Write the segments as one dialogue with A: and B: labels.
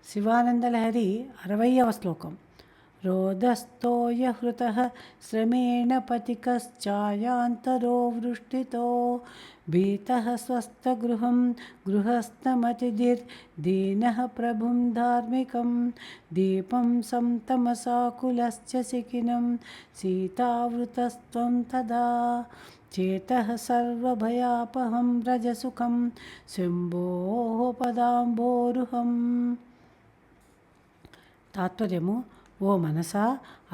A: శివానందలహరి 60వ శ్లోకం. రోదస్తోయహృతః శ్రమేణ పతికశ్చాయాంతరో వృష్టితో భీతః స్వస్థగృహం గృహస్థమతిధిర్దీనః ప్రభుం ధార్మికం దీపం సంతమసాకులశ్చ శిఖినం సీతావృతస్త్వం తదా చేతః సర్వభయాపహం రజసుఖం శంభోః పదాంబోరుహం. తాత్పర్యము: ఓ మనసా,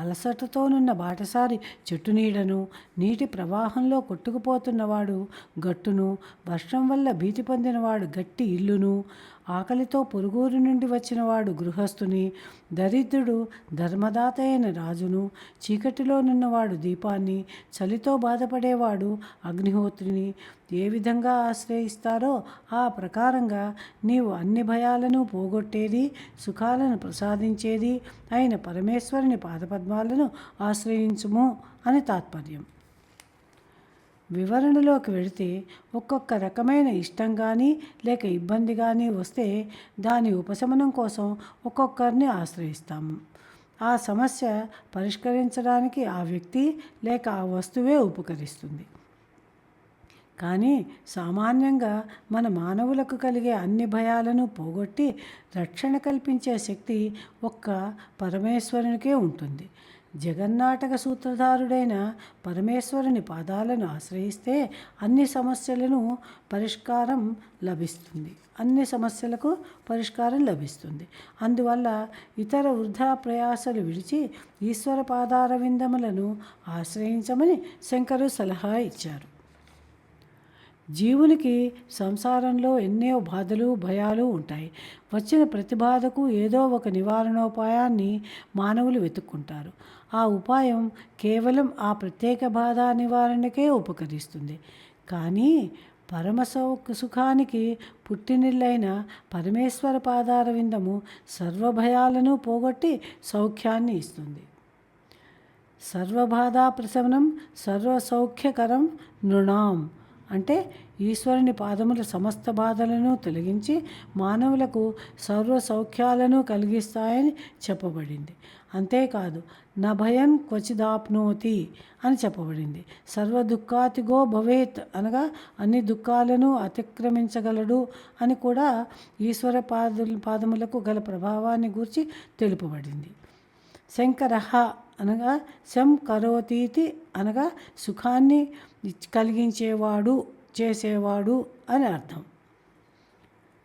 A: అలసటతోనున్న బాటసారి చెట్టు నీడను, నీటి ప్రవాహంలో కొట్టుకుపోతున్నవాడు గట్టును, వర్షం వల్ల భీతి పొందినవాడు గట్టి ఇల్లును, ఆకలితో పొరుగురు నుండి వచ్చినవాడు గృహస్థుని, దరిద్రుడు ధర్మదాత అయిన రాజును, చీకటిలోనున్నవాడు దీపాన్ని, చలితో బాధపడేవాడు అగ్నిహోత్రిని ఏ విధంగా ఆశ్రయిస్తారో ఆ ప్రకారంగా నీవు అన్ని భయాలను పోగొట్టేది, సుఖాలను ప్రసాదించేది అయిన పరమేశ్వరుని పాదపద్మాలను ఆశ్రయించుము అని తాత్పర్యం. వివరణలోకి వెళితే, ఒక్కొక్క రకమైన ఇష్టం కానీ లేక ఇబ్బంది కానీ వస్తే దాని ఉపశమనం కోసం ఒక్కొక్కరిని ఆశ్రయిస్తాము. ఆ సమస్య పరిష్కరించడానికి ఆ వ్యక్తి లేక ఆ వస్తువే ఉపకరిస్తుంది. కానీ సామాన్యంగా మన మానవులకు కలిగే అన్ని భయాలను పోగొట్టి రక్షణ కల్పించే శక్తి ఒక్క పరమేశ్వరునికే ఉంటుంది. జగన్నాటక సూత్రధారుడైన పరమేశ్వరుని పాదాలను ఆశ్రయిస్తే అన్ని సమస్యలకు పరిష్కారం లభిస్తుంది. అందువల్ల ఇతర వృధా ప్రయాసలు విడిచి ఈశ్వర పాదార విందములను ఆశ్రయించమని శంకరు సలహా ఇచ్చారు. జీవునికి సంసారంలో ఎన్నో బాధలు, భయాలు ఉంటాయి. వచ్చిన ప్రతి బాధకు ఏదో ఒక నివారణోపాయాన్ని మానవులు వెతుక్కుంటారు. ఆ ఉపాయం కేవలం ఆ ప్రత్యేక బాధ నివారణకే ఉపకరిస్తుంది. కానీ పరమ సుఖానికి పుట్టినిల్లైన పరమేశ్వర పాదార విందము సర్వభయాలను పోగొట్టి సౌఖ్యాన్ని ఇస్తుంది. సర్వబాధా ప్రశమనం సర్వసౌఖ్యకరం నృణాం అంటే ఈశ్వరుని పాదముల సమస్త బాధలను తొలగించి మానవులకు సర్వ సౌఖ్యాలను కలిగిస్తాయని చెప్పబడింది. అంతేకాదు, నభయం క్వచిదాప్నోతి అని చెప్పబడింది. సర్వ దుఃఖాతిగో భవేత్ అనగా అన్ని దుఃఖాలను అతిక్రమించగలడు అని కూడా ఈశ్వర పాదములకు గల ప్రభావాన్ని గూర్చి తెలుపబడింది. శంకరః అనగా శం కరోతీతి అనగా సుఖాన్ని కలిగించేవాడు, చేసేవాడు అని అర్థం.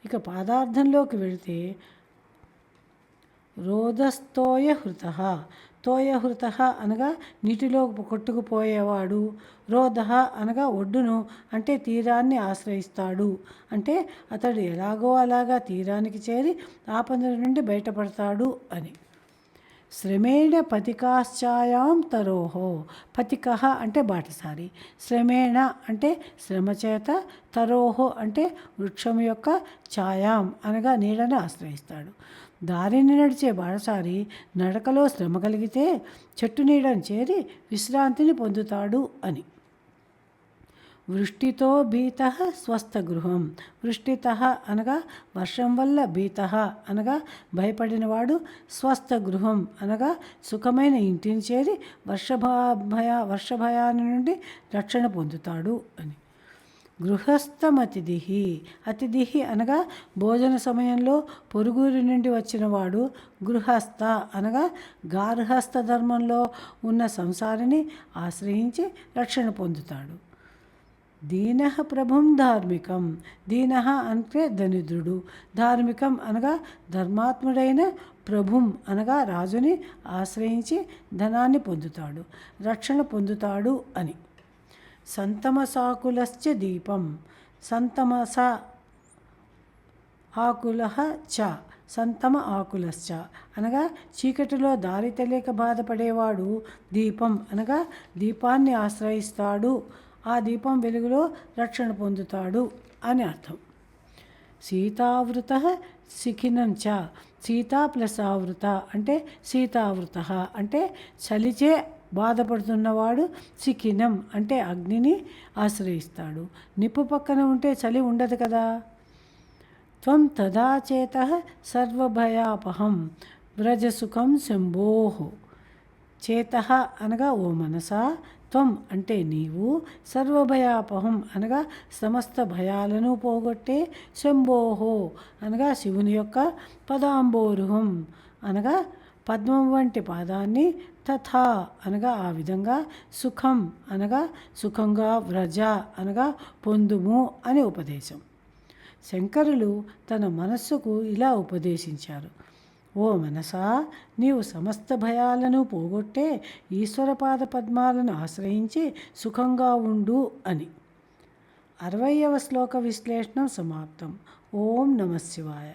A: ఇక పాదార్థంలోకి వెళితే, రోదస్తోయహృతః తోయహృతః అనగా నీటిలో కొట్టుకుపోయేవాడు, రోదః అనగా ఒడ్డును అంటే తీరాన్ని ఆశ్రయిస్తాడు అంటే అతడు ఎలాగో అలాగా తీరానికి చేరి ఆపద నుండి బయటపడతాడు అని. శ్రమేణ పతికాశ్చాయాం తరోహో పతికః అంటే బాటసారి, శ్రమేణ అంటే శ్రమ చేత, తరోహో అంటే వృక్షం యొక్క ఛాయాం అనగా నీడను ఆశ్రయిస్తాడు. దారిని నడిచే బాటసారి నడకలో శ్రమ కలిగితే చెట్టు నీడను చేరి విశ్రాంతిని పొందుతాడు అని. వృష్టితో భీతః స్వస్థగృహం వృష్టితః అనగా వర్షం వల్ల, భీతః అనగా భయపడినవాడు, స్వస్థగృహం అనగా సుఖమైన ఇంటిని చేరి వర్షభయాన్ని నుండి రక్షణ పొందుతాడు అని. గృహస్థమతిథి అతిథి అనగా భోజన సమయంలో పొరుగురి నుండి వచ్చినవాడు, గృహస్థ అనగా గార్హస్థ ధర్మంలో ఉన్న సంసారిని ఆశ్రయించి రక్షణ పొందుతాడు. దీనః ప్రభుం ధార్మికం దీనః అంటే దరిద్రుడు, ధార్మికం అనగా ధర్మాత్ముడైన ప్రభుం అనగా రాజుని ఆశ్రయించి ధనాన్ని పొందుతాడు, రక్షణ పొందుతాడు అని. సంతమసాకులశ్చ దీపం సంతమస ఆకులః చ సంతమ ఆకులశ్చ అనగా చీకటిలో దారి తెలియక బాధపడేవాడు దీపం అనగా దీపాన్ని ఆశ్రయిస్తాడు, ఆ దీపం వెలుగులో రక్షణ పొందుతాడు అని అర్థం. సీతావృతః శిఖినం చ సీతా ప్లస్ ఆవృత అంటే సీతావృత అంటే చలిచే బాధపడుతున్నవాడు, శిఖినం అంటే అగ్నిని ఆశ్రయిస్తాడు. నిప్పు పక్కన ఉంటే చలి ఉండదు కదా. త్వం తదా చేతః సర్వభయాపహం వ్రజసుఖం శంభోః. చేతః అనగా ఓ మనసా, త్వం అంటే నీవు, సర్వభయాపహం అనగా సమస్త భయాలను పోగొట్టే, శంభోహో అనగా శివుని యొక్క పదాంబోరుహం అనగా పద్మం వంటి పాదాన్ని, తథా అనగా ఆ విధంగా, సుఖం అనగా సుఖంగా, వ్రజ అనగా పొందుము అని ఉపదేశం. శంకరులు తన మనస్సుకు ఇలా ఉపదేశించారు: ఓ మనసా, నీవు సమస్త భయాలను పోగొట్టే ఈశ్వరపాద పద్మాలను ఆశ్రయించి సుఖంగా ఉండు అని. 60వ శ్లోక విశ్లేషణం సమాప్తం. ఓం నమః శివాయ.